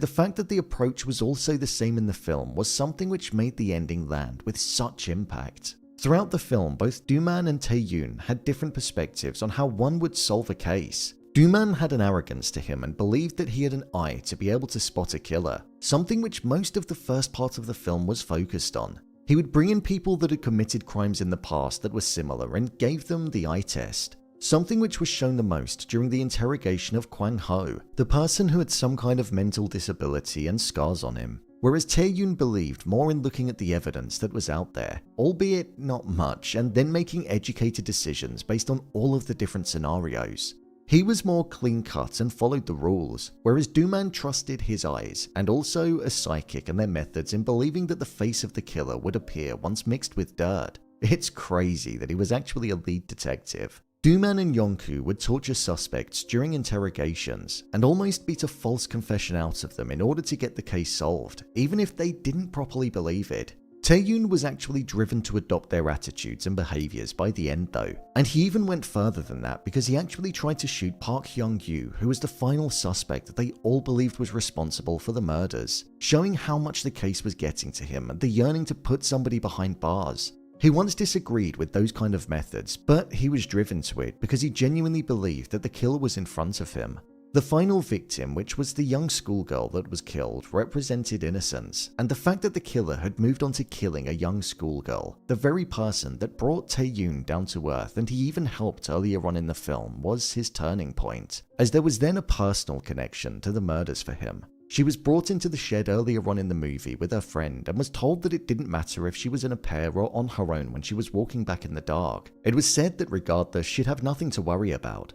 The fact that the approach was also the same in the film was something which made the ending land with such impact. Throughout the film, both Do-man and Tae-yoon had different perspectives on how one would solve a case. Do-man had an arrogance to him and believed that he had an eye to be able to spot a killer, something which most of the first part of the film was focused on. He would bring in people that had committed crimes in the past that were similar and gave them the eye test, something which was shown the most during the interrogation of Kwang Ho, the person who had some kind of mental disability and scars on him. Whereas Tae-yoon believed more in looking at the evidence that was out there, albeit not much, and then making educated decisions based on all of the different scenarios. He was more clean-cut and followed the rules, whereas Do-man trusted his eyes, and also a psychic and their methods in believing that the face of the killer would appear once mixed with dirt. It's crazy that he was actually a lead detective. Do-man and Yonku would torture suspects during interrogations and almost beat a false confession out of them in order to get the case solved, even if they didn't properly believe it. Tae-yoon was actually driven to adopt their attitudes and behaviors by the end though, and he even went further than that because he actually tried to shoot Park Hyung-yu, who was the final suspect that they all believed was responsible for the murders, showing how much the case was getting to him and the yearning to put somebody behind bars. He once disagreed with those kind of methods, but he was driven to it because he genuinely believed that the killer was in front of him. The final victim, which was the young schoolgirl that was killed, represented innocence, and the fact that the killer had moved on to killing a young schoolgirl, the very person that brought Tae-yoon down to earth and he even helped earlier on in the film, was his turning point, as there was then a personal connection to the murders for him. She was brought into the shed earlier on in the movie with her friend and was told that it didn't matter if she was in a pair or on her own when she was walking back in the dark. It was said that regardless, she'd have nothing to worry about.